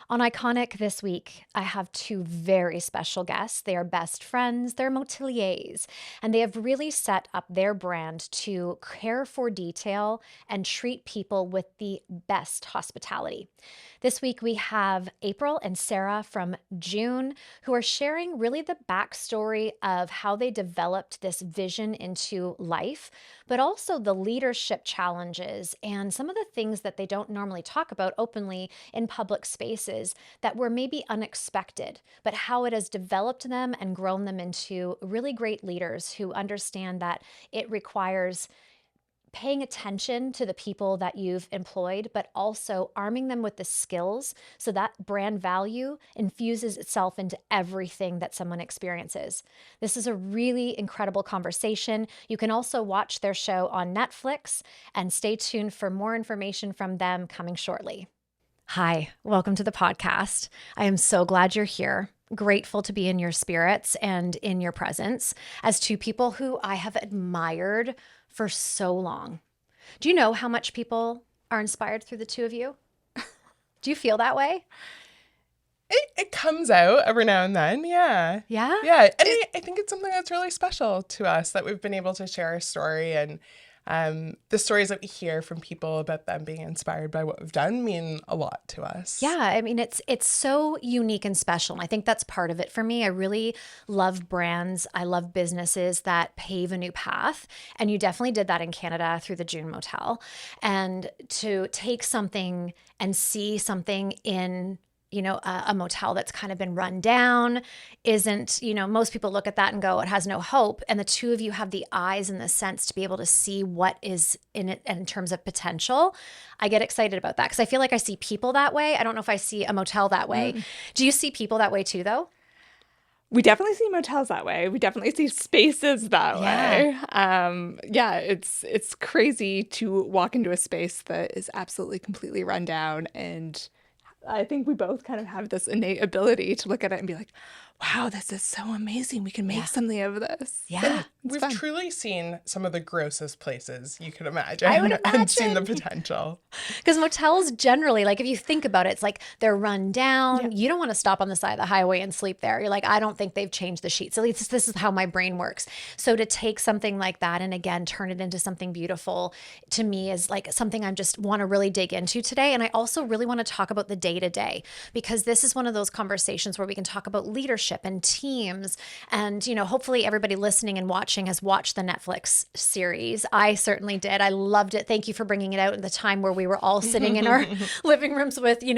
On Iconic this week, I have two very special guests. They are best friends, they're moteliers, and they have really set up their brand to care for detail and treat people with the best hospitality. This week, we have April and Sarah from June, who are sharing really the backstory of how they developed this vision into life, but also the leadership challenges and some of the things that they don't normally talk about openly in public spaces that were maybe unexpected, but how it has developed them and grown them into really great leaders who understand that it requires paying attention to the people that you've employed, but also arming them with the skills so that brand value infuses itself into everything that someone experiences. This is a really incredible conversation. You can also watch their show on Netflix and stay tuned for more information from them coming shortly. Hi, welcome to the podcast. I am so glad you're here. Grateful to be in your spirits and in your presence as two people who I have admired for so long. Do you know how much people are inspired through the two of you? Do you feel that way? It comes out every now and then, yeah. Yeah? Yeah, and I think it's something that's really special to us that we've been able to share our story, and the stories that we hear from people about them being inspired by what we've done mean a lot to us. Yeah, I mean, it's so unique and special. And I think that's part of it for me. I really love brands. I love businesses that pave a new path. And you definitely did that in Canada through the June Motel. And to take something and see something in a motel that's kind of been run down isn't, most people look at that and go, it has no hope. And the two of you have the eyes and the sense to be able to see what is in it in terms of potential. I get excited about that because I feel like I see people that way. I don't know if I see a motel that way. Do you see people that way too, though? We definitely see motels that way. We definitely see spaces that way. It's crazy to walk into a space that is absolutely completely run down, and I think we both kind of have this innate ability to look at it and be like, wow, this is so amazing. We can make something of this. Yeah. We've truly seen some of the grossest places you could imagine. I would imagine. And seen the potential. Because motels generally, like if you think about it, it's like they're run down. Yeah. You don't want to stop on the side of the highway and sleep there. You're like, I don't think they've changed the sheets. At least this is how my brain works. So to take something like that and again, turn it into something beautiful to me is like something I just want to really dig into today. And I also really want to talk about the day-to-day because this is one of those conversations where we can talk about leadership and teams. And, hopefully everybody listening and watching has watched the Netflix series. I certainly did. I loved it. Thank you for bringing it out at the time where we were all sitting in our living rooms with, you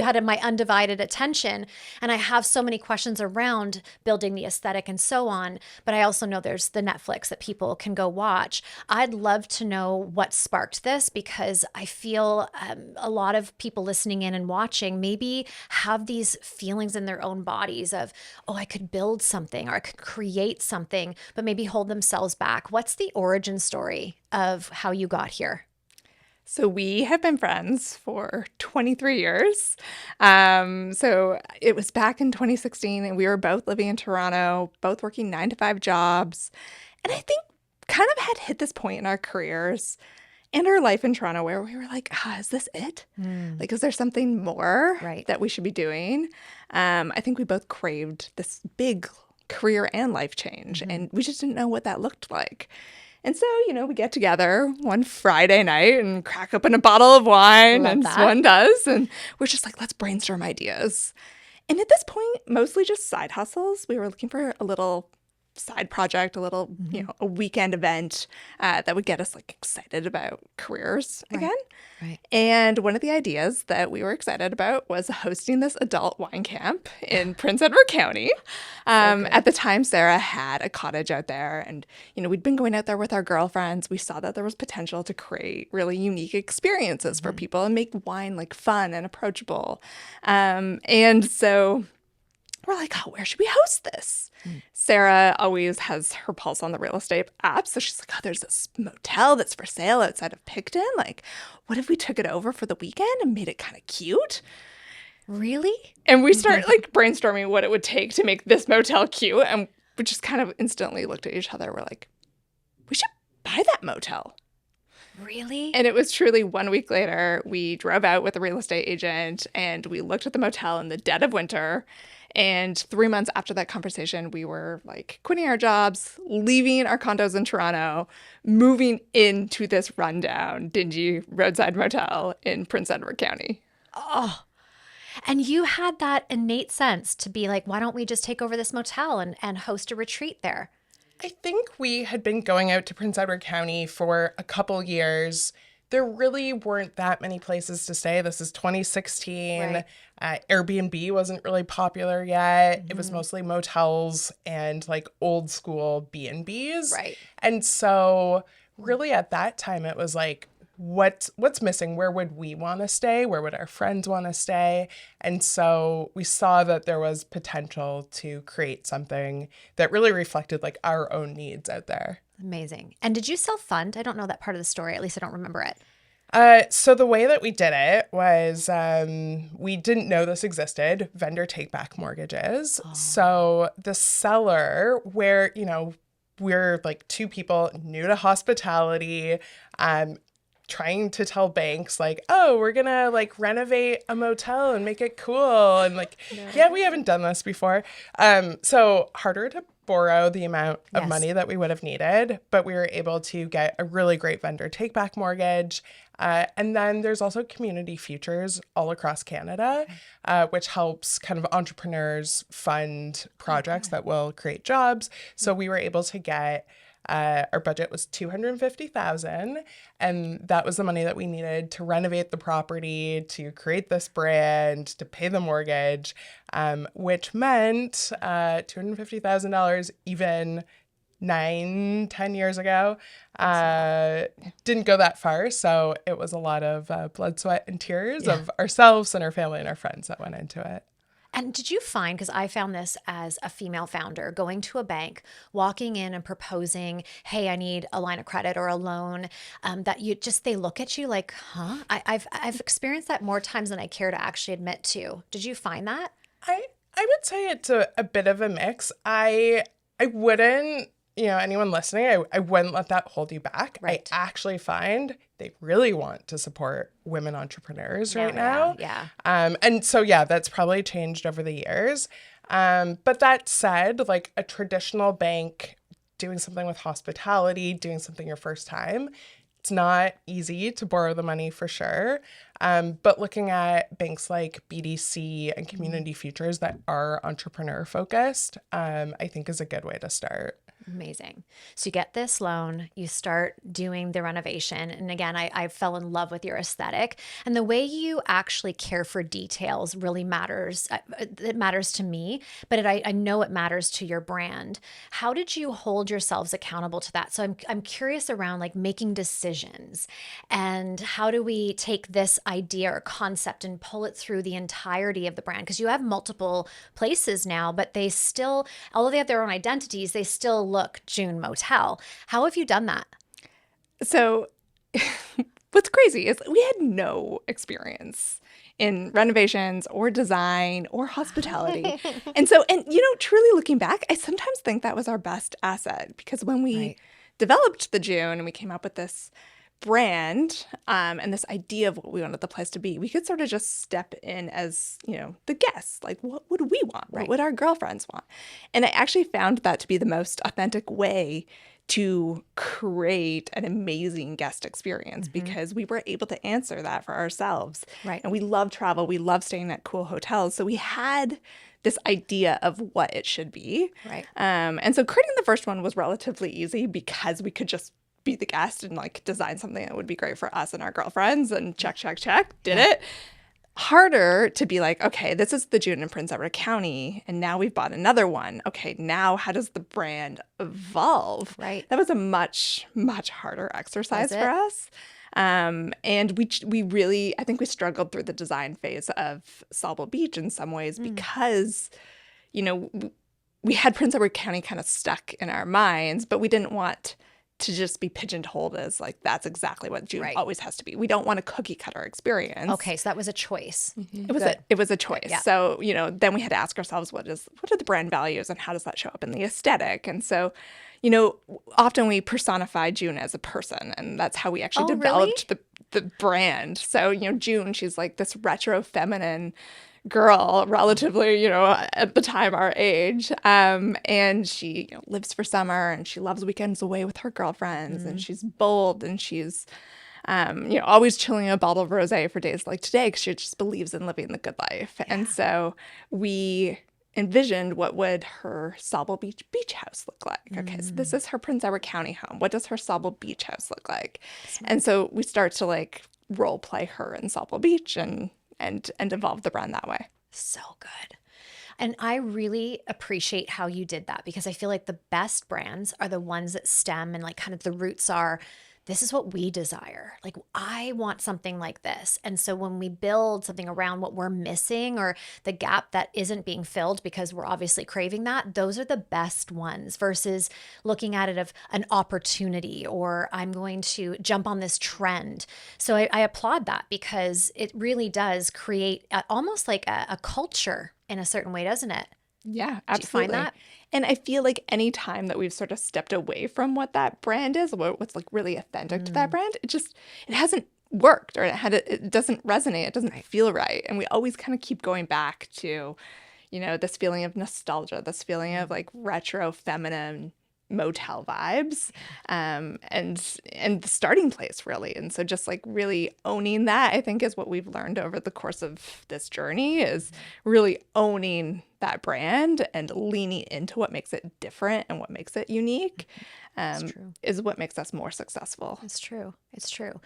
had my undivided attention. And I have so many questions around building the aesthetic and so on. But I also know there's the Netflix that people can go watch. I'd love to know what sparked this because I feel a lot of people listening in and watching maybe have these feelings in their own bodies of, oh, I could build something or I could create something, but maybe hold themselves back. What's the origin story of how you got here? So we have been friends for 23 years. So it was back in 2016 and we were both living in Toronto, both working 9-to-5 jobs. And I think kind of had hit this point in our careers and our life in Toronto where we were like, is this it? Like, is there something more that we should be doing? I think we both craved this big career and life change, and we just didn't know what that looked like. And so, we get together one Friday night and crack open a bottle of wine, and one does, and we're just like, let's brainstorm ideas. And at this point, mostly just side hustles. We were looking for a little side project, a little, a weekend event that would get us like excited about careers again. Right. And one of the ideas that we were excited about was hosting this adult wine camp in Prince Edward County. At the time, Sarah had a cottage out there and, we'd been going out there with our girlfriends. We saw that there was potential to create really unique experiences for people and make wine like fun and approachable. And so we're like, where should we host this? Sarah always has her pulse on the real estate app. So she's like, there's this motel that's for sale outside of Picton. Like, what if we took it over for the weekend and made it kind of cute? Really? And we start like brainstorming what it would take to make this motel cute. And we just kind of instantly looked at each other. We're like, we should buy that motel. Really? And it was truly 1 week later, we drove out with a real estate agent and we looked at the motel in the dead of winter. And 3 months after that conversation, we were like quitting our jobs, leaving our condos in Toronto, moving into this rundown, dingy roadside motel in Prince Edward County. Oh, and you had that innate sense to be like, why don't we just take over this motel and host a retreat there? I think we had been going out to Prince Edward County for a couple years. There really weren't that many places to stay. This is 2016. Right. Airbnb wasn't really popular yet. It was mostly motels and like old school B&Bs. Right. And so really at that time it was like, what's missing? Where would we want to stay? Where would our friends want to stay? And so we saw that there was potential to create something that really reflected like our own needs out there. Amazing. And did you self-fund? I don't know that part of the story. At least I don't remember it. So the way that we did it was we didn't know this existed, vendor take-back mortgages. Oh. So the seller, where, you know, we're like two people new to hospitality, trying to tell banks like, oh, we're gonna like renovate a motel and make it cool. And like, yeah, we haven't done this before. So harder to borrow the amount of Yes. money that we would have needed, but we were able to get a really great vendor take back mortgage. And then there's also community futures all across Canada, which helps kind of entrepreneurs fund projects that will create jobs. So we were able to get our budget was $250,000, and that was the money that we needed to renovate the property, to create this brand, to pay the mortgage, which meant $250,000 even 9-10 years ago. Didn't go that far, so it was a lot of blood, sweat, and tears of ourselves and our family and our friends that went into it. And did you find, because I found this as a female founder, going to a bank, walking in and proposing, hey, I need a line of credit or a loan, that they look at you like, huh? I've experienced that more times than I care to actually admit to. Did you find that? I would say it's a bit of a mix. I wouldn't, anyone listening, I wouldn't let that hold you back. Right. I actually find they really want to support women entrepreneurs right now. Yeah. And so, that's probably changed over the years. But that said, like a traditional bank doing something with hospitality, doing something your first time, it's not easy to borrow the money for sure. But looking at banks like BDC and Community Futures that are entrepreneur focused, I think is a good way to start. Amazing. So you get this loan, you start doing the renovation. And again, I fell in love with your aesthetic. And the way you actually care for details really matters. It matters to me, but I know it matters to your brand. How did you hold yourselves accountable to that? So I'm curious around like making decisions, and how do we take this idea or concept and pull it through the entirety of the brand? Because you have multiple places now, but they still, although they have their own identities, they still look June Motel. How have you done that? So what's crazy is we had no experience in renovations or design or hospitality. And truly looking back, I sometimes think that was our best asset, because when we developed the June and we came up with this brand and this idea of what we wanted the place to be, we could sort of just step in as, the guests. Like, what would we want? What would our girlfriends want? And I actually found that to be the most authentic way to create an amazing guest experience, because we were able to answer that for ourselves. Right. And we love travel. We love staying at cool hotels. So we had this idea of what it should be. Right. And so creating the first one was relatively easy, because we could just be the guest and like design something that would be great for us and our girlfriends, and check, did it. Harder to be like, okay, this is the June in Prince Edward County, and now we've bought another one. Okay, now how does the brand evolve? Right. That was a much, much harder exercise Was it? for us. And we really, I think we struggled through the design phase of Sauble Beach in some ways, because, we had Prince Edward County kind of stuck in our minds, but we didn't want to just be pigeonholed as like that's exactly what June Right. always has to be. We don't want a cookie cutter experience. Okay, so that was a choice. It was a choice. Yeah. So, then we had to ask ourselves what are the brand values and how does that show up in the aesthetic? And so, often we personify June as a person, and that's how we actually Oh, really? developed the brand. So, June, she's like this retro feminine girl, relatively, at the time our age. And she lives for summer and she loves weekends away with her girlfriends and she's bold and she's always chilling a bottle of rosé for days like today because she just believes in living the good life. Yeah. And so we envisioned what would her Sauble Beach house look like. Okay, so this is her Prince Edward County home. What does her Sauble Beach house look like? And so we start to like role play her in Sauble Beach and evolve the brand that way. So good. And I really appreciate how you did that because I feel like the best brands are the ones that stem and like kind of the roots are, this is what we desire. Like, I want something like this. And so when we build something around what we're missing or the gap that isn't being filled because we're obviously craving that, those are the best ones versus looking at it of an opportunity or I'm going to jump on this trend. So I applaud that because it really does create almost like a culture in a certain way, doesn't it? Yeah, absolutely. Do you find that? And I feel like any time that we've sort of stepped away from what that brand is, what's like really authentic to that brand, it hasn't worked or it doesn't resonate. It doesn't feel right. And we always kind of keep going back to, this feeling of nostalgia, this feeling of like retro feminine motel vibes, and the starting place really. And so just like really owning that, I think, is what we've learned over the course of this journey is really owning that brand and leaning into what makes it different and what makes it unique, is what makes us more successful. It's true. It's true.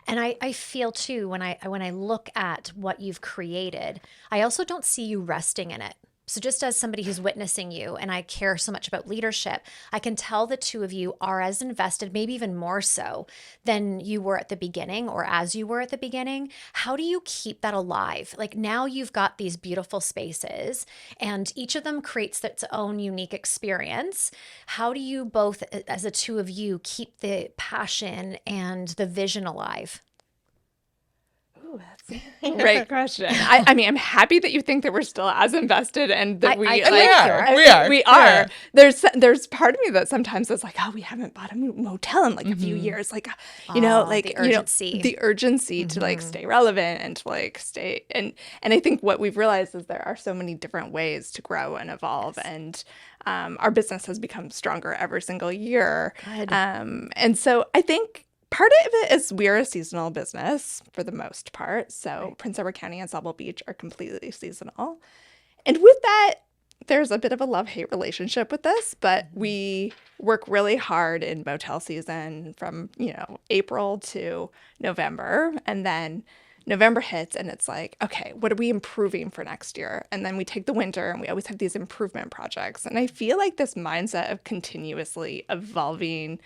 And I feel too, when I look at what you've created, I also don't see you resting in it. So just as somebody who's witnessing you, and I care so much about leadership, I can tell the two of you are as invested, maybe even more so than you were at the beginning or as you were at the beginning. How do you keep that alive? Like now you've got these beautiful spaces and each of them creates its own unique experience. How do you both, as the two of you, keep the passion and the vision alive? That's a great question. I mean, I'm happy that you think that we're still as invested and that we are. Yeah. There's part of me that sometimes is like, oh, we haven't bought a motel in like a few years. Like, the urgency. The urgency to like stay relevant and to like stay. And I think what we've realized is there are so many different ways to grow and evolve. Yes. And our business has become stronger every single year. Good. And so I think part of it is we're a seasonal business for the most part. So Prince Edward County and Sauble Beach are completely seasonal. And with that, there's a bit of a love-hate relationship with this, but we work really hard in motel season from, April to November. And then November hits and it's like, okay, what are we improving for next year? And then we take the winter and we always have these improvement projects. And I feel like this mindset of continuously evolving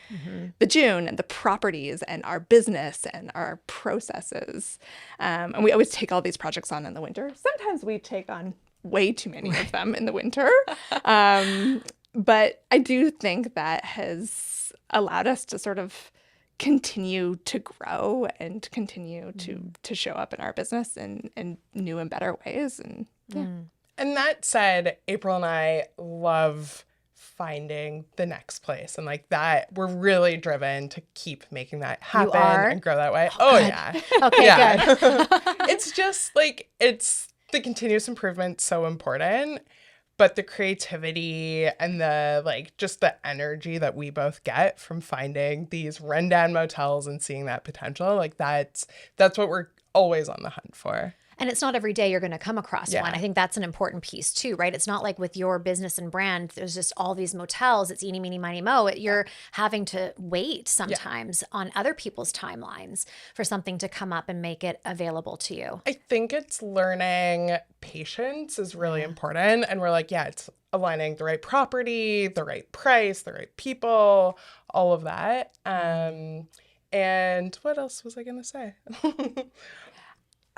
the June and the properties and our business and our processes. And we always take all these projects on in the winter. Sometimes we take on way too many of them in the winter. But I do think that has allowed us to sort of continue to grow and continue to show up in our business in new and better ways. And And that said, April and I love finding the next place. And like that, we're really driven to keep making that happen and grow that way. Oh yeah. Okay, yeah. good. It's just like, it's the continuous improvement so important. But the creativity and the like, just the energy that we both get from finding these rundown motels and seeing that potential, like that's what we're always on the hunt for. And it's not every day you're going to come across one. I think that's an important piece too, right? It's not like with your business and brand, there's just all these motels. It's eeny, meeny, miny, mo. You're having to wait sometimes on other people's timelines for something to come up and make it available to you. I think it's learning patience is really important. And we're like, it's aligning the right property, the right price, the right people, all of that. And what else was I going to say?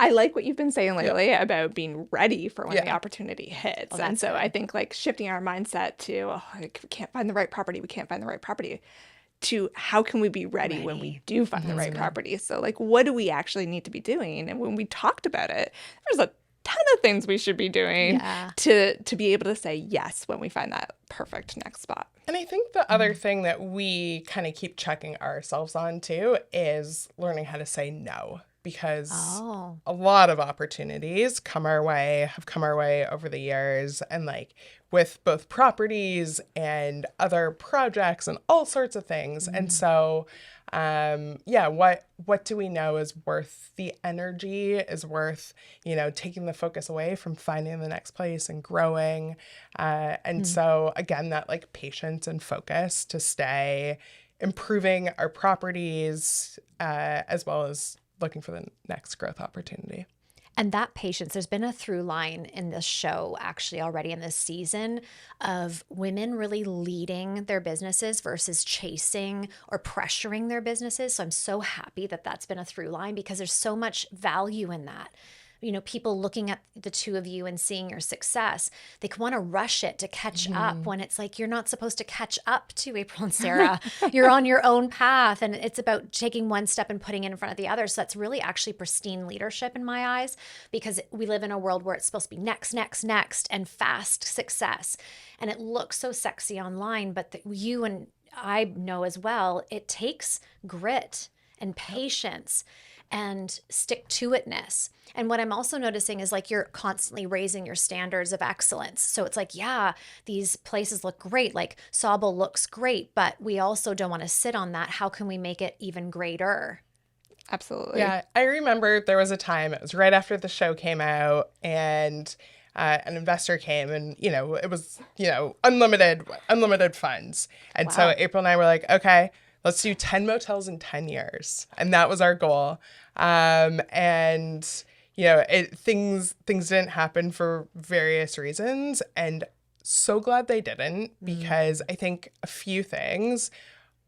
I like what you've been saying lately about being ready for when the opportunity hits. And so I think like shifting our mindset to, we can't find the right property. to how can we be ready when we do find the right property. So like, what do we actually need to be doing? And when we talked about it, there's a ton of things we should be doing to be able to say yes when we find that perfect next spot. And I think the other thing that we kind of keep checking ourselves on too is learning how to say no, because a lot of opportunities have come our way over the years, and like with both properties and other projects and all sorts of things. And so what do we know is worth the energy, is worth, taking the focus away from finding the next place and growing. And so again, that like patience and focus to stay improving our properties, as well as looking for the next growth opportunity. And that patience, there's been a through line in this show actually already in this season of women really leading their businesses versus chasing or pressuring their businesses. So I'm so happy that that's been a through line, because there's so much value in that. People looking at the two of you and seeing your success, they want to rush it to catch up, when it's like, you're not supposed to catch up to April and Sarah. You're on your own path, and it's about taking one step and putting it in front of the other. So that's really actually pristine leadership in my eyes, because we live in a world where it's supposed to be next, and fast success. And it looks so sexy online, but you and I know as well, it takes grit and patience and stick-to-itness. And what I'm also noticing is like you're constantly raising your standards of excellence. So it's like, these places look great, like Sauble looks great, but we also don't want to sit on that. How can we make it even greater? Absolutely. Yeah, I remember there was a time, it was right after the show came out, and an investor came, and it was unlimited funds. And so April and I were like, okay, let's do 10 motels in 10 years. And that was our goal. Things didn't happen for various reasons. And so glad they didn't, because I think a few things,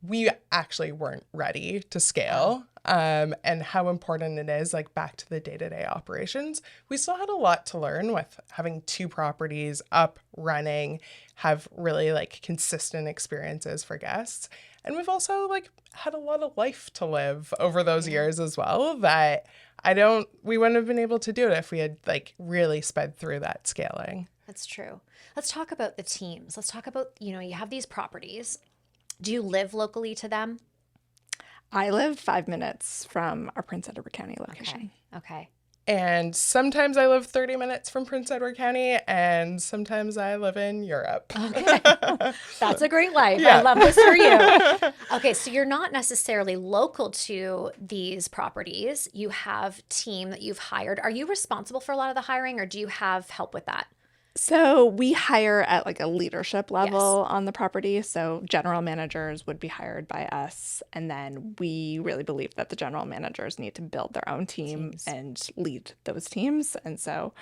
we actually weren't ready to scale. And how important it is, like back to the day-to-day operations. We still had a lot to learn with having 2 properties up, running, have really like consistent experiences for guests. And we've also like had a lot of life to live over those years as well, that we wouldn't have been able to do it if we had like really sped through that scaling. That's true. Let's talk about the teams. Let's talk about, you have these properties. Do you live locally to them? I live 5 minutes from our Prince Edward County location. Okay. And sometimes I live 30 minutes from Prince Edward County, and sometimes I live in Europe. Okay. That's a great life. Yeah. I love this for you. Okay, so you're not necessarily local to these properties. You have team that you've hired. Are you responsible for a lot of the hiring, or do you have help with that? So we hire at like a leadership level on the property. So general managers would be hired by us. And then we really believe that the general managers need to build their own teams and lead those teams. And so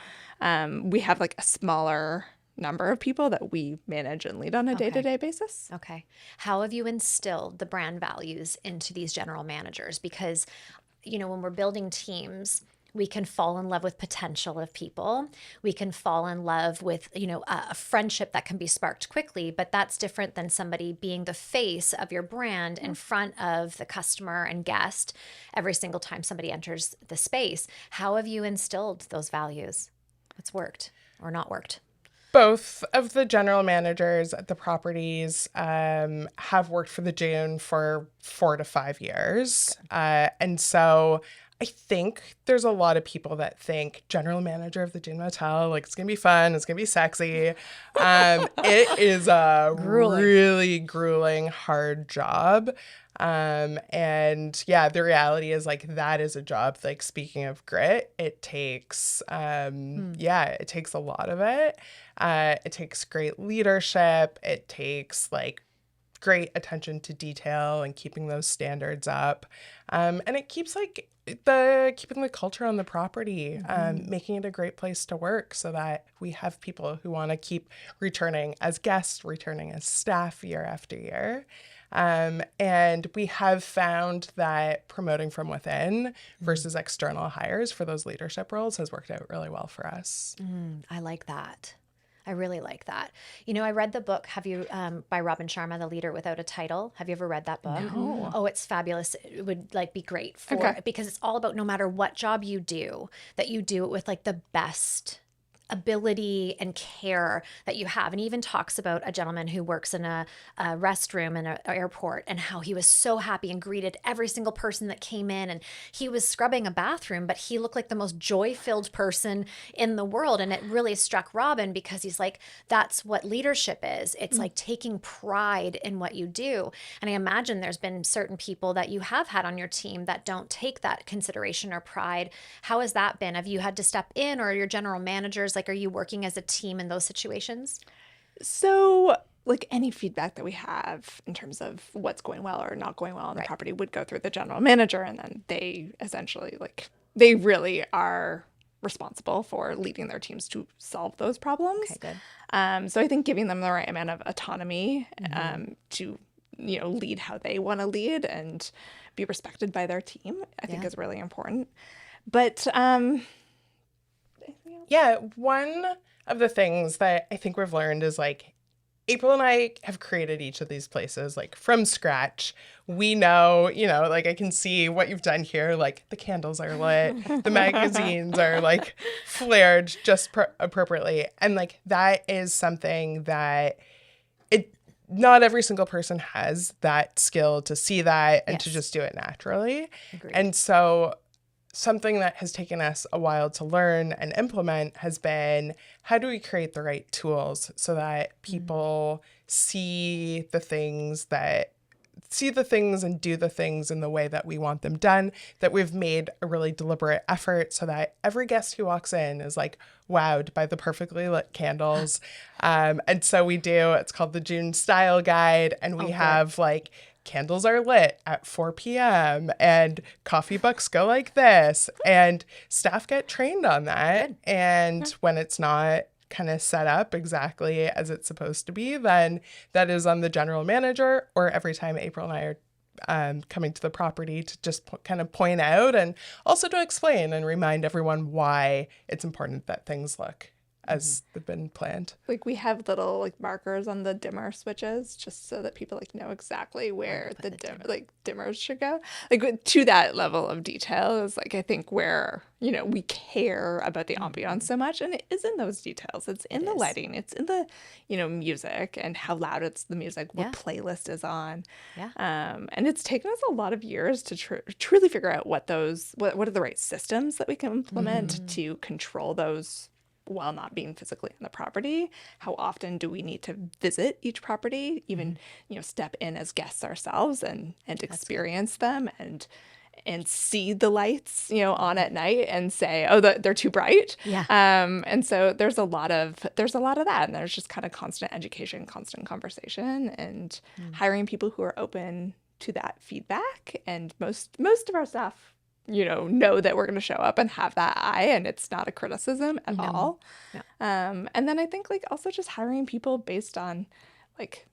we have like a smaller number of people that we manage and lead on a day-to-day basis. Okay. How have you instilled the brand values into these general managers? Because, when we're building teams, we can fall in love with potential of people. We can fall in love with, a friendship that can be sparked quickly, but that's different than somebody being the face of your brand in front of the customer and guest every single time somebody enters the space. How have you instilled those values? What's worked or not worked? Both of the general managers at the properties have worked for the June for 4 to 5 years. And so I think there's a lot of people that think general manager of the June Motel, like it's going to be fun, it's going to be sexy. It is a really grueling, hard job. The reality is like that is a job, like speaking of grit, it takes, it takes a lot of it. It takes great leadership. It takes like great attention to detail and keeping those standards up. And it keeps like keeping the culture on the property, making it a great place to work so that we have people who want to keep returning as guests, returning as staff year after year. And we have found that promoting from within versus external hires for those leadership roles has worked out really well for us. I like that. I really like that. You know, I read the book, have you, by Robin Sharma, The Leader Without a Title. Have you ever read that book? No. Oh, it's fabulous. It would like be great Okay. for, because it's all about no matter what job you do, that you do it with like the best ability and care that you have. And he even talks about a gentleman who works in a restroom in an airport and how he was so happy and greeted every single person that came in. And he was scrubbing a bathroom, but he looked like the most joy filled person in the world. And it really struck Robin because he's like, that's what leadership is. It's like taking pride in what you do. And I imagine there's been certain people that you have had on your team that don't take that consideration or pride. How has that been? Have you had to step in, or your general managers, like, are you working as a team in those situations? So, like any feedback that we have in terms of what's going well or not going well on the Right. property would go through the general manager, and then they essentially they really are responsible for leading their teams to solve those problems. Okay, good. So I think giving them the right amount of autonomy to lead how they want to lead and be respected by their team, I think Yeah. is really important. But Yeah, one of the things that I think we've learned is like April and I have created each of these places like from scratch. We know, like I can see what you've done here. Like the candles are lit, the magazines are like flared just appropriately. And like that is something that not every single person has that skill to see that and to Yes. just do it naturally. Agreed. And so something that has taken us a while to learn and implement has been, how do we create the right tools so that people see the things and do the things in the way that we want them done, that we've made a really deliberate effort so that every guest who walks in is like wowed by the perfectly lit candles. And so it's called the June Style Guide, and we good. have like candles are lit at 4 p.m. and coffee bucks go like this, and staff get trained on that. Good. And when it's not kind of set up exactly as it's supposed to be, then that is on the general manager, or every time April and I are coming to the property to just kind of point out and also to explain and remind everyone why it's important that things look as they've been planned. like we have little like markers on the dimmer switches just so that people like know exactly where put the the dimmers should go. Like to that level of detail is like I think where we care about the ambiance so much, and it is in those details. It's in the is. lighting, it's in the music and how loud it's the music, what Yeah. playlist is on. Yeah. And it's taken us a lot of years to truly figure out what are the right systems that we can implement to control those while not being physically on the property. How often do we need to visit each property, even step in as guests ourselves and experience them and see the lights on at night and say, oh, they're too bright. Yeah. And so there's a lot of that, and there's just kind of constant education, constant conversation, and hiring people who are open to that feedback. And most of our staff know that we're going to show up and have that eye, and it's not a criticism at all. No. And then I think like also just hiring people based on like,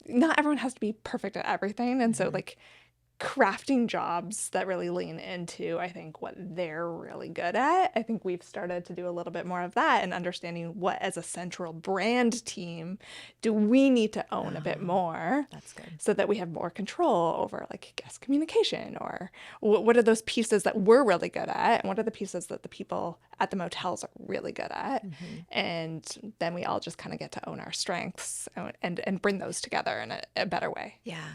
not everyone has to be perfect at everything. And so like crafting jobs that really lean into, I think, what they're really good at. I think we've started to do a little bit more of that, and understanding what as a central brand team do we need to own a bit more. That's good. So that we have more control over like guest communication, or what are those pieces that we're really good at, and what are the pieces that the people at the motels are really good at. And then we all just kind of get to own our strengths and bring those together in a better way. Yeah.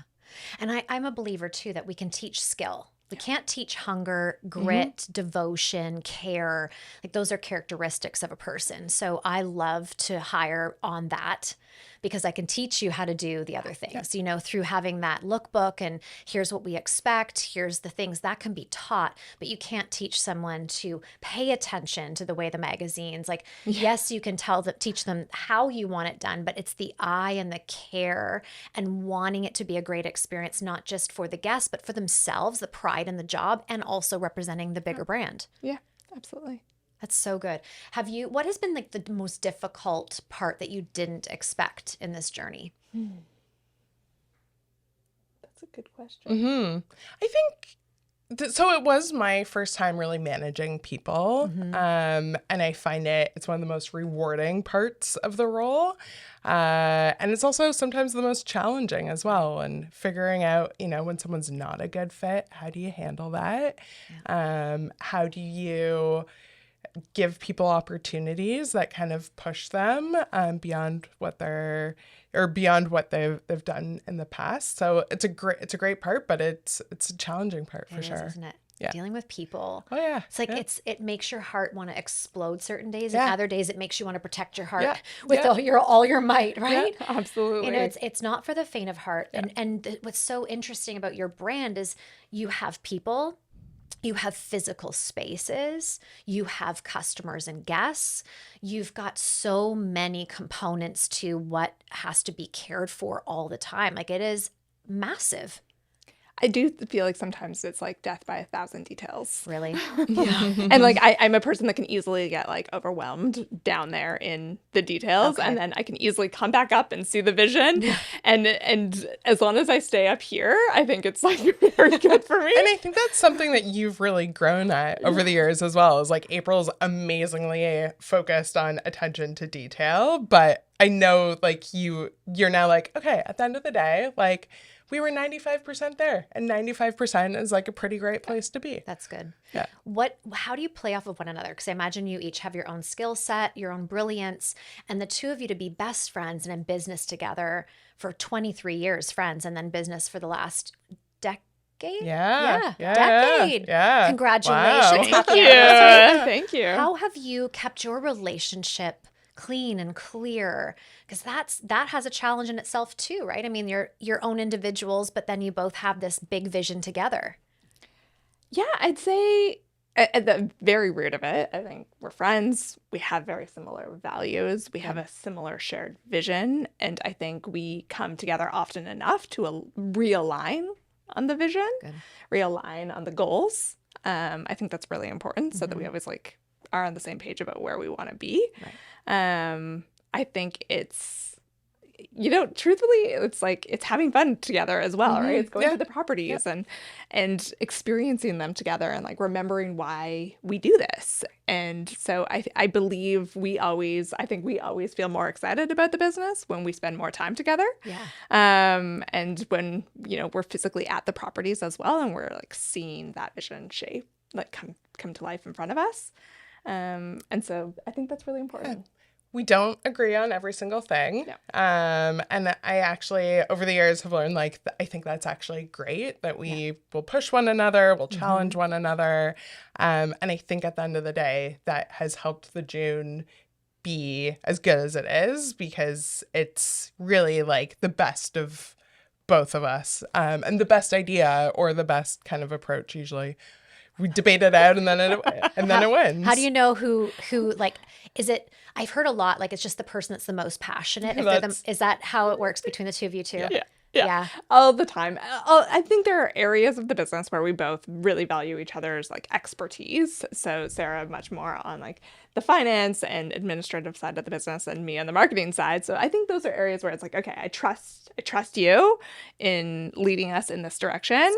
And I'm a believer too that we can teach skill. We can't teach hunger, grit, devotion, care. Like those are characteristics of a person. So I love to hire on that because I can teach you how to do the other things, through having that lookbook and here's what we expect, here's the things that can be taught, but you can't teach someone to pay attention to the way the magazines, like, yes, you can teach them how you want it done, but it's the eye and the care and wanting it to be a great experience, not just for the guests, but for themselves, the pride in the job, and also representing the bigger brand. Yeah, absolutely. That's so good. What has been like the most difficult part that you didn't expect in this journey? That's a good question. I think So it was my first time really managing people. And I find it's one of the most rewarding parts of the role. And it's also sometimes the most challenging as well. And figuring out, when someone's not a good fit, how do you handle that? How do you give people opportunities that kind of push them beyond what beyond what they've done in the past. So it's a great part, but it's a challenging part for sure. Isn't it? Yeah. Dealing with people. Oh yeah. It's like yeah. it makes your heart want to explode certain days, Yeah. and other days it makes you want to protect your heart Yeah. with Yeah. all your might, right? Yeah, absolutely. It's not for the faint of heart. And what's so interesting about your brand is you have people, you have physical spaces, you have customers and guests. You've got so many components to what has to be cared for all the time. Like, it is massive. I do feel like sometimes it's like death by a thousand details. Really? And like I'm a person that can easily get like overwhelmed down there in the details, Okay. and then I can easily come back up and see the vision. And as long as I stay up here, I think it's like very good for me. And I think that's something that you've really grown at over the years as well. Is like April's amazingly focused on attention to detail, but I know like you're now like, okay, at the end of the day, like we were 95% there, and 95% is like a pretty great place to be. That's good. Yeah. How do you play off of one another? Because I imagine you each have your own skill set, your own brilliance, and the two of you to be best friends and in business together for 23 years, friends, and then business for the last decade. Yeah. Decade. Yeah. Congratulations. Wow. Happy anniversary. Thank you. How have you kept your relationship clean and clear? Because that has a challenge in itself too, right? I mean, you're your own individuals, but then you both have this big vision together. Yeah, I'd say at the very root of it, I think we're friends. We have very similar values. We have a similar shared vision. And I think we come together often enough to realign on the vision, realign on the goals. I think that's really important so that we always like are on the same page about where we want to be. Right. I think it's, truthfully, it's like it's having fun together as well, right? It's going to the properties and experiencing them together and like remembering why we do this. And so I believe we always feel more excited about the business when we spend more time together. Yeah. And when, we're physically at the properties as well, and we're like seeing that vision shape, like come to life in front of us. And so I think that's really important. We don't agree on every single thing. Yeah. And I actually, over the years, have learned, like, I think that's actually great that we will push one another, we'll challenge one another. And I think at the end of the day, that has helped the June be as good as it is, because it's really like the best of both of us, and the best idea or the best kind of approach usually. We debate it out and then it wins. How do you know who like, is it, I've heard a lot, like it's just the person that's the most passionate. Is that how it works between the two of you too? Yeah. All the time. I think there are areas of the business where we both really value each other's like expertise. So Sarah much more on like the finance and administrative side of the business, and me on the marketing side. So I think those are areas where it's like, okay, I trust you in leading us in this direction.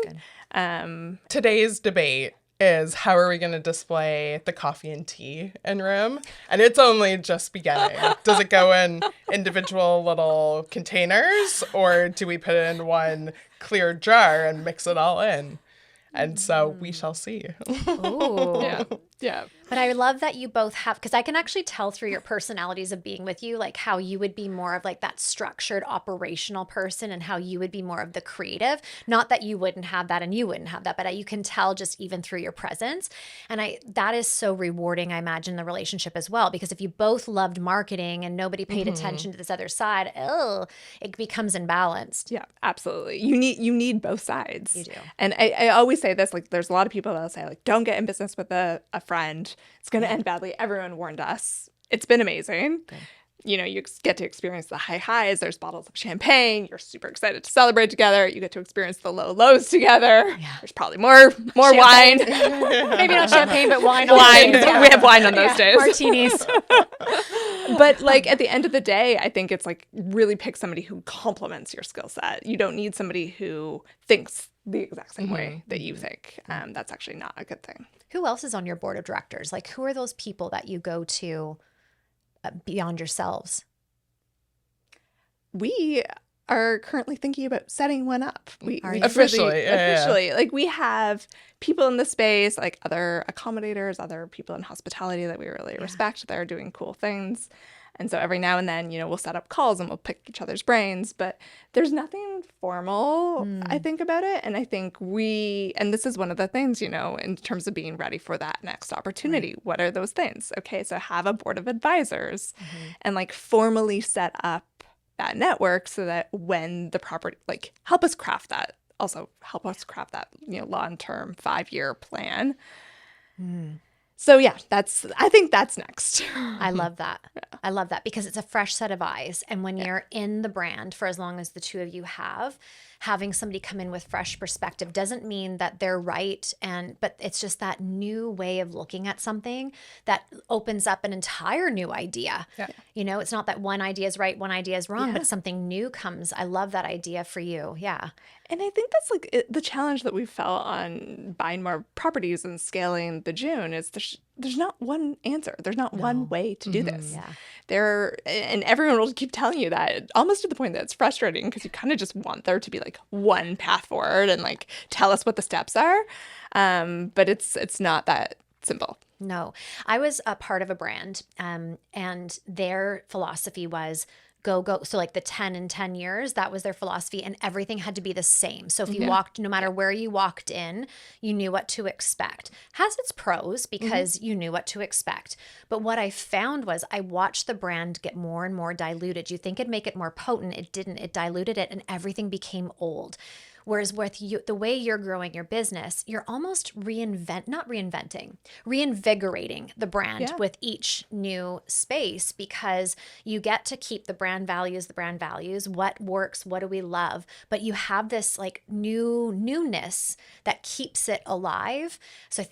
Today's debate is how are we going to display the coffee and tea in room? And it's only just beginning. Does it go in individual little containers, or do we put it in one clear jar and mix it all in? And so we shall see. Ooh. Yeah. But I love that you both have, because I can actually tell through your personalities of being with you, like how you would be more of like that structured operational person and how you would be more of the creative. Not that you wouldn't have that and you wouldn't have that, but you can tell just even through your presence. And that is so rewarding, I imagine, the relationship as well, because if you both loved marketing and nobody paid attention to this other side, it becomes imbalanced. Yeah, absolutely. You need both sides. You do. And I always say this, like there's a lot of people that'll say like, don't get in business with a friend. It's going to end badly. Everyone warned us. It's been amazing. Good. You get to experience the high highs. There's bottles of champagne. You're super excited to celebrate together. You get to experience the low lows together. Yeah. There's probably more wine. Maybe not champagne, but wine. Wine. We have wine on those days. Martinis. But like at the end of the day, I think it's like really pick somebody who complements your skill set. You don't need somebody who thinks the exact same way that you think. That's actually not a good thing. Who else is on your board of directors? Like, who are those people that you go to beyond yourselves? We are currently thinking about setting one up. We Officially, officially, like we have people in the space, like other accommodators, other people in hospitality that we really respect that are doing cool things. And so every now and then, we'll set up calls and we'll pick each other's brains, but there's nothing formal, I think, about it. And I think and this is one of the things, in terms of being ready for that next opportunity. Right. What are those things? Okay, so have a board of advisors and like formally set up that network so that when the property, like help us craft that long-term 5-year plan. So yeah, I think that's next. I love that. Yeah. I love that because it's a fresh set of eyes. And when you're in the brand for as long as the two of you have, having somebody come in with fresh perspective doesn't mean that they're right. But it's just that new way of looking at something that opens up an entire new idea. Yeah. It's not that one idea is right, one idea is wrong, but something new comes. I love that idea for you. Yeah. And I think that's like the challenge that we felt on buying more properties and scaling the June is there's not one answer. There's not one way to do this. Yeah. And everyone will keep telling you that, almost to the point that it's frustrating because you kind of just want there to be like one path forward and like tell us what the steps are. But it's not that simple. No. I was a part of a brand and their philosophy was go. So like the 10 in 10 years, that was their philosophy and everything had to be the same. So if you walked, no matter where you walked in, you knew what to expect. Has its pros because you knew what to expect. But what I found was I watched the brand get more and more diluted. You think it'd make it more potent. It didn't. It diluted it and everything became old. Whereas with you, the way you're growing your business, you're almost reinvigorating the brand with each new space because you get to keep the brand values, what works, what do we love, but you have this like newness that keeps it alive. So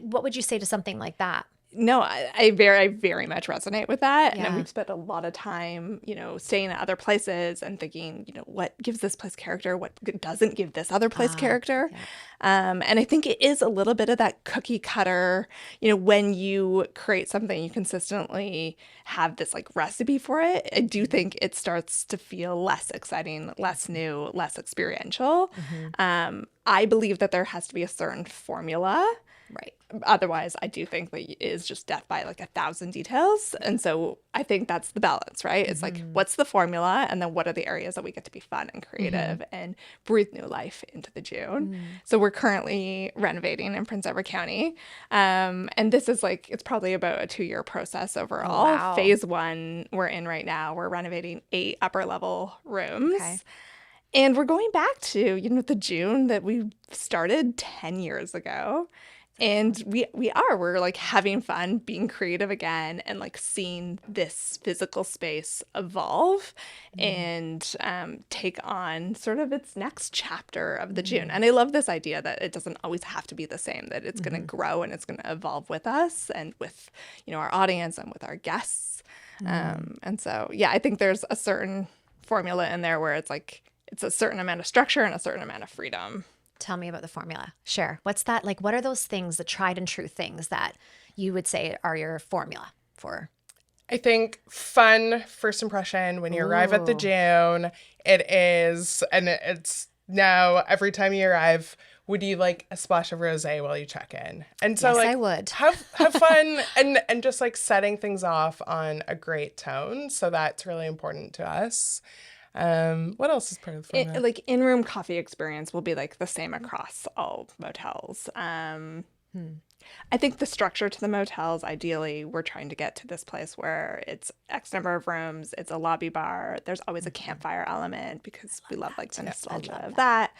what would you say to something like that? No, I very much resonate with that. Yeah. And we've spent a lot of time, staying at other places and thinking, what gives this place character, what doesn't give this other place character. Yeah. And I think it is a little bit of that cookie cutter, when you create something, you consistently have this like recipe for it. I do think it starts to feel less exciting, less new, less experiential. I believe that there has to be a certain formula. Right. Otherwise, I do think that it is just death by like 1,000 details. And so I think that's the balance, right? It's like, what's the formula? And then what are the areas that we get to be fun and creative and breathe new life into the June? So we're currently renovating in Prince Edward County. And this is like, it's probably about a 2-year process overall. Oh, wow. Phase 1 we're in right now. We're renovating 8 upper level rooms. Okay. And we're going back to, the June that we started 10 years ago. And we're like having fun, being creative again, and like seeing this physical space evolve and take on sort of its next chapter of the June. And I love this idea that it doesn't always have to be the same, that it's going to grow and it's going to evolve with us and with, our audience and with our guests. And so, I think there's a certain formula in there where it's like, it's a certain amount of structure and a certain amount of freedom. Tell me about the formula. Share. What's that? Like, what are those things, the tried and true things that you would say are your formula for? I think fun first impression when you arrive at the June. It is, and it's now every time you arrive, would you like a splash of rosé while you check in? And so yes, I would. Have fun and just like setting things off on a great tone. So that's really important to us. What else is part of the formula? Like in-room coffee experience will be like the same across all motels. I think the structure to the motels, ideally, we're trying to get to this place where it's X number of rooms, it's a lobby bar, there's always a campfire element because we love like the nostalgia of that.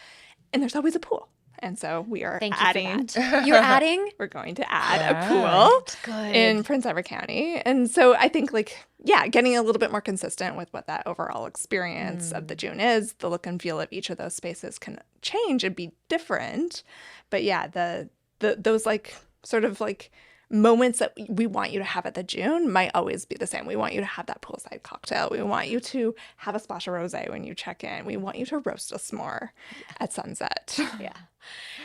And there's always a pool. And so we are adding. You're adding? We're going to add a pool in Prince Edward County. And so I think getting a little bit more consistent with what that overall experience of the June is. The look and feel of each of those spaces can change and be different. But those like sort of like moments that we want you to have at the June might always be the same. We want you to have that poolside cocktail. We want you to have a splash of rosé when you check in. We want you to roast a s'more at sunset. Yeah.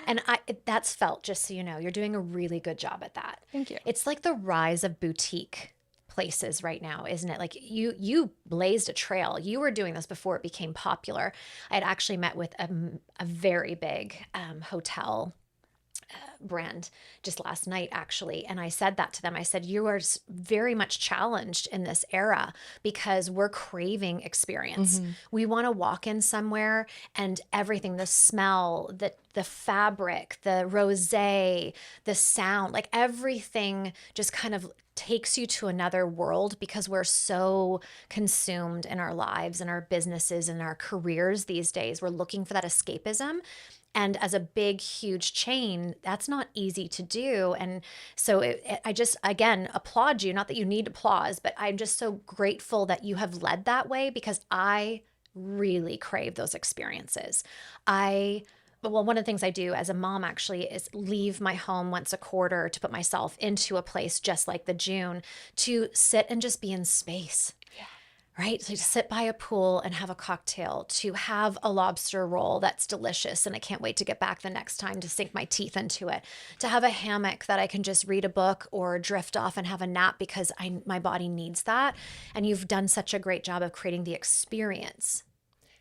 And that's felt, just so you know, you're doing a really good job at that. Thank you. It's like the rise of boutique places right now, isn't it? Like you blazed a trail. You were doing this before it became popular. I had actually met with a very big hotel brand just last night, actually. And I said that to them. I said, you are very much challenged in this era because we're craving experience. We want to walk in somewhere and everything, the smell, the fabric, the rosé, the sound, like everything just kind of takes you to another world because we're so consumed in our lives and our businesses and our careers these days. We're looking for that escapism. And as a big, huge chain, that's not easy to do. And so I just, again, applaud you. Not that you need applause, but I'm just so grateful that you have led that way because I really crave those experiences. Well, one of the things I do as a mom actually is leave my home once a quarter to put myself into a place just like the June to sit and just be in space. Right? So to sit by a pool and have a cocktail, to have a lobster roll that's delicious and I can't wait to get back the next time to sink my teeth into it, to have a hammock that I can just read a book or drift off and have a nap because my body needs that. And you've done such a great job of creating the experience.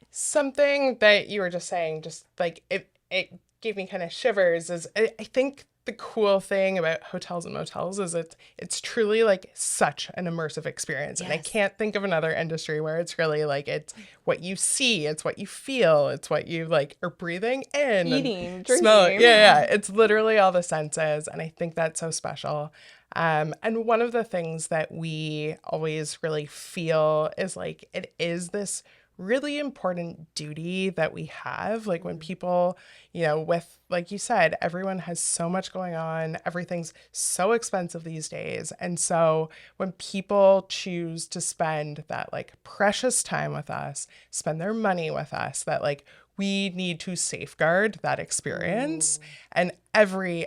Something that you were just saying, just like it gave me kind of shivers, is I think the cool thing about hotels and motels is it's truly like such an immersive experience. And I can't think of another industry where it's really like it's what you see, it's what you feel, it's what you like are breathing in, eating, drinking. smell. Yeah. It's literally all the senses. And I think that's so special. And one of the things that we always really feel is like it is this really important duty that we have. Like when people, with, like you said, everyone has so much going on. Everything's so expensive these days. And so when people choose to spend that like precious time with us, spend their money with us, that like we need to safeguard that experience. And every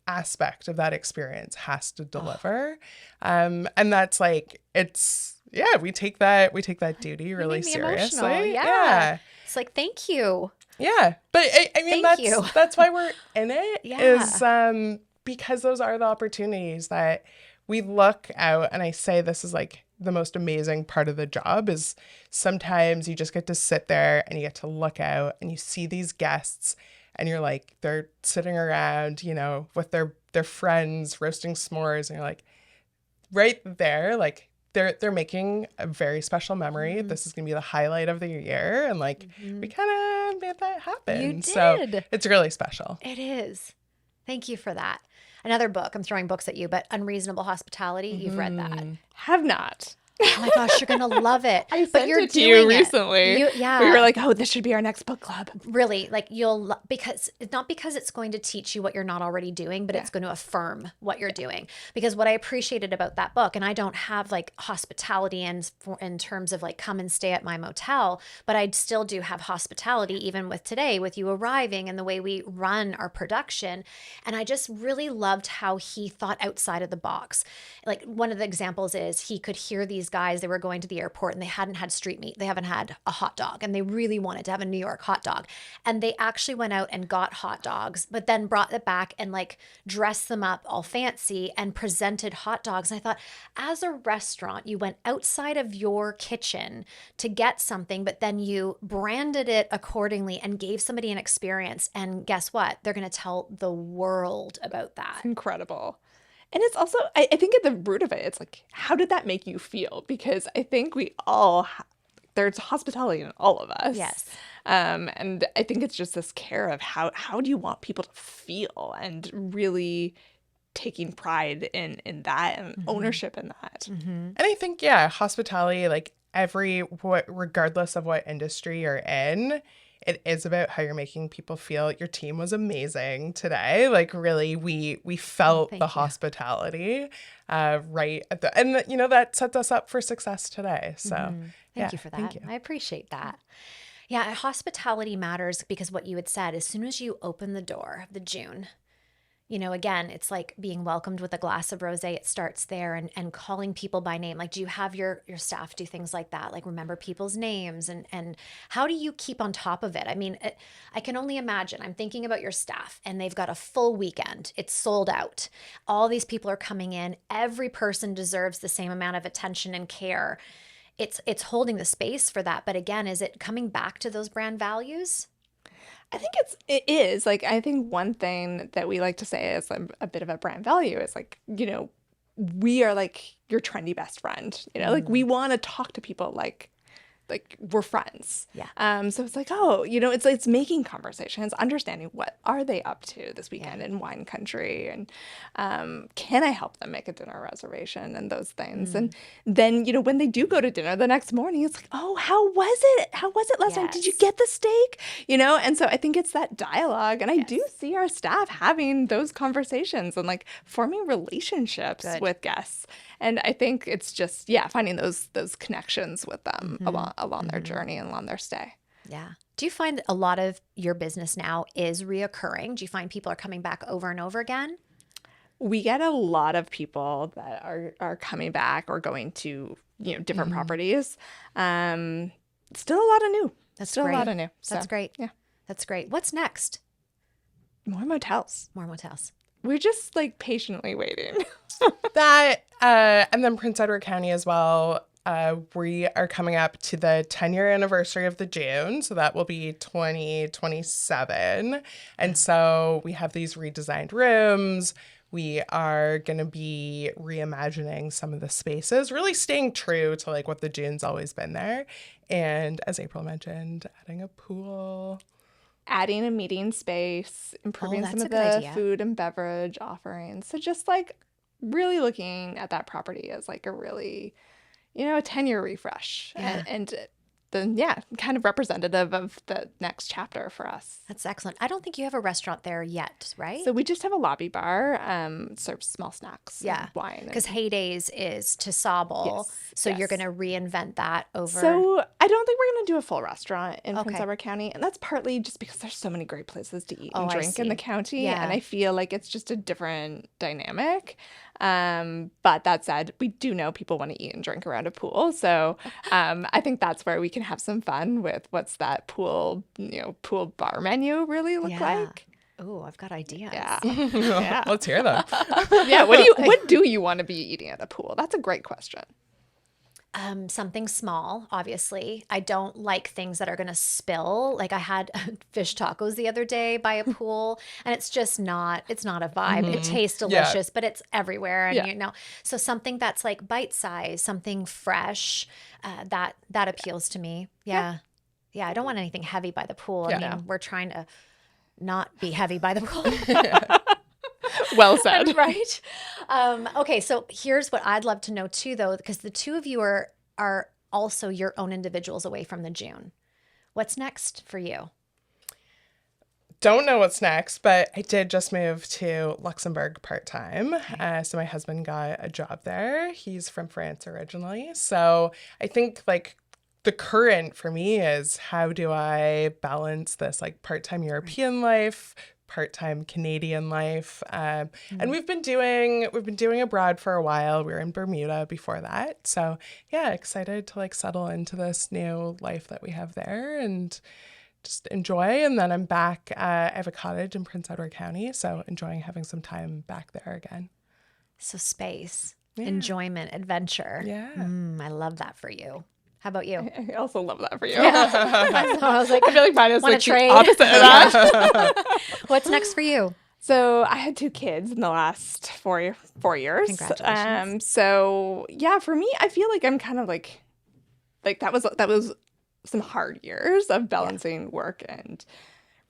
aspect of that experience has to deliver. And that's like, we take that duty really seriously. Yeah. It's like, thank you. Yeah. But I mean, that's why we're in it is because those are the opportunities that we look out. And I say this is like the most amazing part of the job is sometimes you just get to sit there and you get to look out and you see these guests and you're like, they're sitting around, with their friends roasting s'mores. And you're like, right there, like, they're making a very special memory. This is going to be the highlight of the year. And like, we kind of made that happen. You did. So it's really special. It is. Thank you for that. Another book, I'm throwing books at you, but Unreasonable Hospitality, you've read that. Have not. Oh my gosh, you're going to love it. I but sent you're it to doing you it. recently. We were like, oh, this should be our next book club. Really, like because it's not because it's going to teach you what you're not already doing, but it's going to affirm what you're doing. Because what I appreciated about that book, and I don't have like hospitality in terms of like come and stay at my motel, but I still do have hospitality even with today, with you arriving and the way we run our production. And I just really loved how he thought outside of the box. Like one of the examples is he could hear these guys, they were going to the airport and they hadn't had street meat. They haven't had a hot dog and they really wanted to have a New York hot dog. And they actually went out and got hot dogs, but then brought it back and like dressed them up all fancy and presented hot dogs. And I thought, as a restaurant, you went outside of your kitchen to get something, but then you branded it accordingly and gave somebody an experience. And guess what? They're going to tell the world about that. It's incredible. And it's also, I think at the root of it, it's like, how did that make you feel? Because I think we all, there's hospitality in all of us. Yes. And I think it's just this care of how do you want people to feel and really taking pride in that and ownership in that. And I think, hospitality, like regardless of what industry you're in, it is about how you're making people feel. Your team was amazing today. Like really, we felt the hospitality right at the, and that sets us up for success today. So Thank you for that. Thank you. I appreciate that. Yeah, hospitality matters because what you had said, as soon as you open the door of the June, Again, it's like being welcomed with a glass of rosé. It starts there, and calling people by name. Like, do you have your staff do things like that? Like, remember people's names, and how do you keep on top of it? I mean, I can only imagine. I'm thinking about your staff, and they've got a full weekend. It's sold out. All these people are coming in. Every person deserves the same amount of attention and care. It's holding the space for that. But again, is it coming back to those brand values? I think it is. Like, I think one thing that we like to say is a bit of a brand value is like, we are like your trendy best friend. Like we want to talk to people like we're friends. Yeah. So it's like, oh, it's making conversations, understanding what are they up to this weekend in wine country, and can I help them make a dinner reservation and those things. And then, when they do go to dinner the next morning, it's like, oh, how was it? How was it last night? Did you get the steak? And so I think it's that dialogue. And I do see our staff having those conversations and like forming relationships with guests. And I think it's just, finding those connections with them along their journey and along their stay. Yeah. Do you find a lot of your business now is reoccurring? Do you find people are coming back over and over again? We get a lot of people that are coming back or going to, different properties. Still a lot of new. That's still great. A lot of new. That's great. Yeah. That's great. What's next? More motels. More motels. We're just like patiently waiting. And then Prince Edward County as well. We are coming up to the 10-year anniversary of the June, so that will be 2027. And so we have these redesigned rooms. We are going to be reimagining some of the spaces, really staying true to like what the June's always been there. And as April mentioned, adding a pool. Adding a meeting space, improving some of the idea. food and beverage offerings. So just like really looking at that property as like a really, a 10-year refresh. Yeah. And then, kind of representative of the next chapter for us. That's excellent. I don't think you have a restaurant there yet, right? So we just have a lobby bar, serves small snacks, and wine. Because Heydays is to Sobel. So you're going to reinvent that over. So I don't think we're going to do a full restaurant in Prince Edward County. And that's partly just because there's so many great places to eat and drink in the county. Yeah. And I feel like it's just a different dynamic. But that said, we do know people want to eat and drink around a pool. So I think that's where we can have some fun with what's that pool bar menu really look like. Oh, I've got ideas. Yeah. Let's hear them. What do you want to be eating at the pool? That's a great question. Something small, obviously. I don't like things that are going to spill. Like I had fish tacos the other day by a pool, and it's not a vibe. It tastes delicious, but it's everywhere. And so something that's like bite size, something fresh, that appeals to me. Yeah. I don't want anything heavy by the pool. I mean, we're trying to not be heavy by the pool. Well said. Right. Okay, so here's what I'd love to know too, though, because the two of you are also your own individuals away from the June. What's next for you? Don't know what's next, but I did just move to Luxembourg part-time. So my husband got a job there. He's from France originally. So I think like the current for me is how do I balance this like part-time European life, part-time Canadian life. And we've been doing abroad for a while. We were in Bermuda before that. So excited to like settle into this new life that we have there and just enjoy. And then I'm back. I have a cottage in Prince Edward County. So enjoying having some time back there again. So space, enjoyment, adventure. Yeah. I love that for you. How about you? I also love that for you. So I was like, I feel like mine is like trade? the opposite of that. What's next for you? So I had 2 kids in the last 4 years. Congratulations. So for me, I feel like I'm kind of like that was some hard years of balancing work and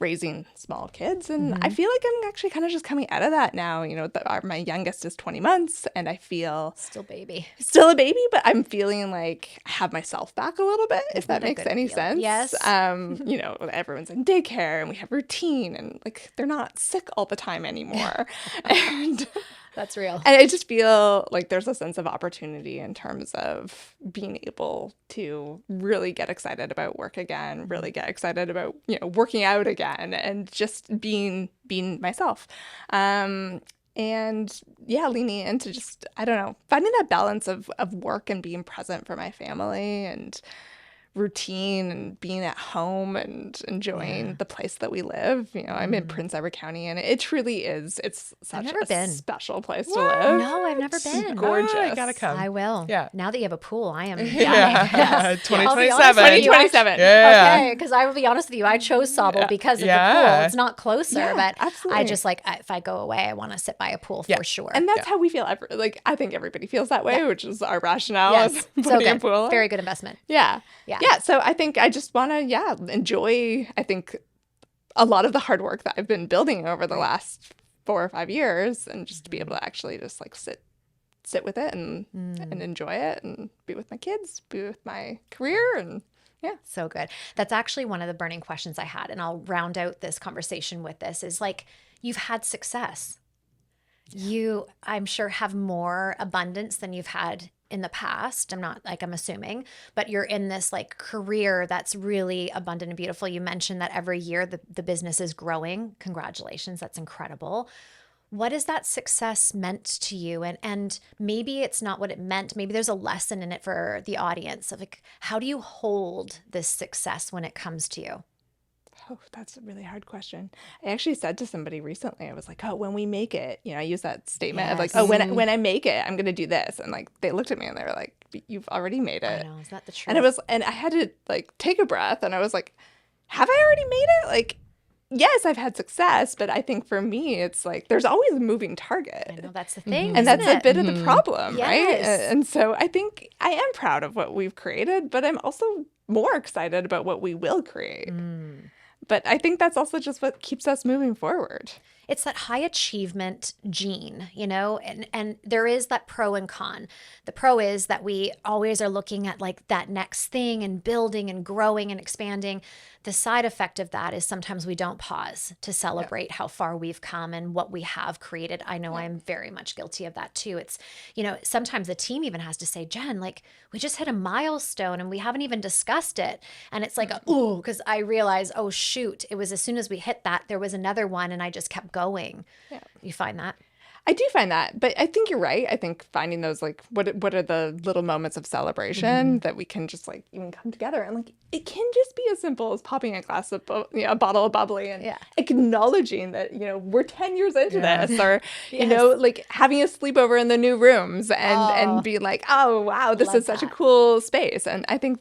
raising small kids. And I feel like I'm actually kind of just coming out of that now. My youngest is 20 months and I feel Still a baby, but I'm feeling like I have myself back a little bit, if that makes any sense. Yes. Everyone's in daycare and we have routine and like they're not sick all the time anymore. And That's real. And I just feel like there's a sense of opportunity in terms of being able to really get excited about work again, really get excited about, working out again, and just being myself. And yeah, leaning into just, I don't know, finding that balance of work and being present for my family and routine and being at home and enjoying the place that we live. I'm in Prince Edward County, and it truly is. It's such never a been. special place to live. No, I've never been. Gorgeous. Oh, I gotta come. I will. Yeah. Now that you have a pool, I am. Yeah. I'll be 2027. honest with you, 2027. Yeah. Okay, because I will be honest with you, I chose Sobel because of the Yeah. pool. It's not closer, Yeah, but absolutely. I just if I go away, I want to sit by a pool for sure. And that's how we feel. I think everybody feels that way, which is our rationale. yes, of so putting a good. pool in. Very good investment. Yeah. Yeah. Yeah. So I think I just want to, enjoy, I think, a lot of the hard work that I've been building over the last 4 or 5 years, and just to be able to actually just sit with it and enjoy it and be with my kids, be with my career. And yeah. So good. That's actually one of the burning questions I had. And I'll round out this conversation with this is you've had success. You, I'm sure, have more abundance than you've had in the past. I'm assuming, but you're in this career that's really abundant and beautiful. You mentioned that every year the business is growing. Congratulations. That's incredible. What has that success meant to you? And maybe it's not what it meant. Maybe there's a lesson in it for the audience of how do you hold this success when it comes to you? Oh, that's a really hard question. I actually said to somebody recently, I was like, oh, when we make it, I use that statement of Yes. oh, when I make it, I'm going to do this. And they looked at me and they were like, you've already made I it. know. Is that the truth? And I had to take a breath, and I was like, have I already made it? Yes, I've had success, but I think for me, it's there's always a moving target. I know that's the thing. And isn't that's a it? bit of the problem, right? Yes. And so I think I am proud of what we've created, but I'm also more excited about what we will create. But I think that's also just what keeps us moving forward. It's that high achievement gene, and there is that pro and con. The pro is that we always are looking at that next thing and building and growing and expanding. The side effect of that is sometimes we don't pause to celebrate how far we've come and what we have created. I know I'm very much guilty of that too. It's, sometimes the team even has to say, Jen, we just hit a milestone and we haven't even discussed it. And it's ooh, because I realize, oh shoot, it was as soon as we hit that, there was another one and I just kept going. Yeah. You find that? I do find that, but I think you're right. I think finding those what are the little moments of celebration that we can just even come together, and it can just be as simple as popping a glass of a bottle of bubbly and acknowledging that we're 10 years into this, or having a sleepover in the new rooms and being oh wow, this is such a cool space. And I think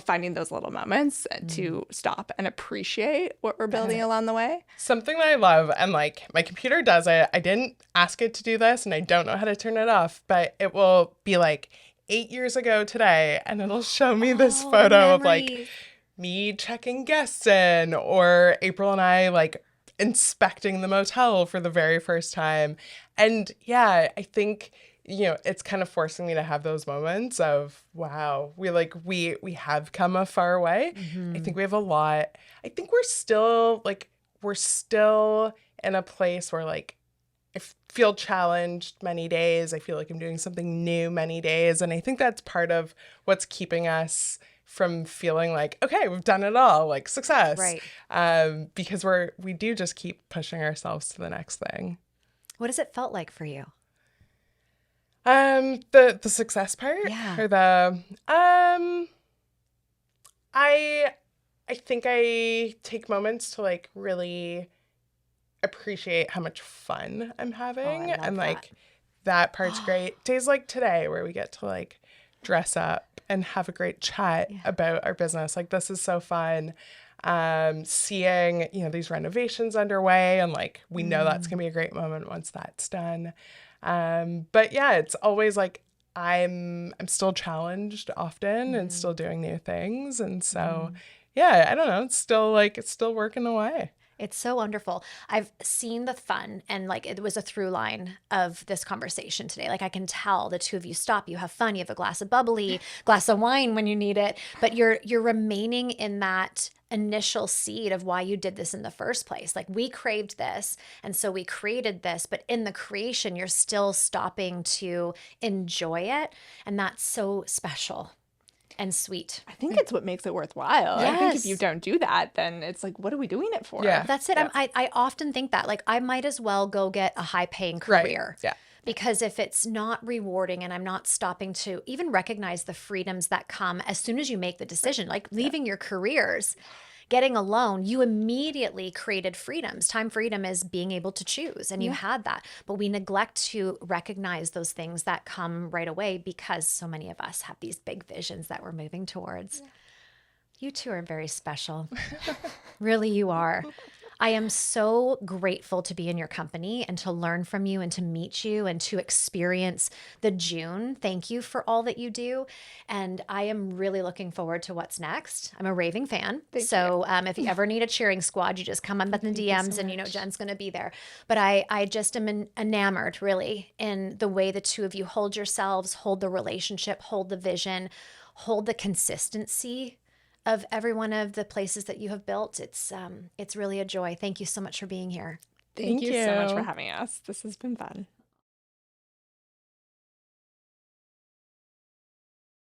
finding those little moments to stop and appreciate what we're building along the way. Something that I love, and my computer does it. I didn't ask it to do this, and I don't know how to turn it off, but it will be 8 years ago today, and it'll show me this photo of me checking guests in, or April and I inspecting the motel for the very first time. And yeah, I think it's kind of forcing me to have those moments of wow, we have come a far way. I think we have a lot. I think we're still in a place where I feel challenged many days. I feel like I'm doing something new many days. And I think that's part of what's keeping us from feeling okay, we've done it all, success. Right. Because we do just keep pushing ourselves to the next thing. What has it felt like for you? The success part? Yeah. Or the, I think I take moments to really appreciate how much fun I'm having. I love And that. that part's great. Days like today where we get to dress up and have a great chat about our business. This is so fun. Seeing, these renovations underway, and we know that's gonna be a great moment once that's done. But yeah, it's always I'm still challenged often and still doing new things. And so yeah, I don't know, it's still working away. It's so wonderful. I've seen the fun, and like it was a through line of this conversation today. Like I can tell the two of you stop, you have fun, you have a glass of bubbly, glass of wine when you need it, but you're remaining in that initial seed of why you did this in the first place. Like we craved this, and so we created this, but in the creation you're still stopping to enjoy it, and that's so special and sweet. I think it's what makes it worthwhile. I think if you Yes. don't do that, then it's like, what are we doing it for? Yeah. That's it. I often think that like I might as well go get a high paying Right. career. Yeah. Because if it's not rewarding and I'm not stopping to even recognize the freedoms that come as soon as you make the decision, like leaving your careers, getting a loan, you immediately created freedoms. Time freedom is being able to choose, and you had that. But we neglect to recognize those things that come right away because so many of us have these big visions that we're moving towards. You two are very special. Really, you are. I am so grateful to be in your company and to learn from you and to meet you and to experience the June. Thank you for all that you do. And I am really looking forward to what's next. I'm a raving fan. So if you ever need a cheering squad, you just come up in the DMs and you know Jen's going to be there. But I just am enamored really in the way the two of you hold yourselves, hold the relationship, hold the vision, hold the consistency of every one of the places that you have built. It's really a joy. Thank you so much for being here. Thank Thank you so much for you. having us. This has been fun.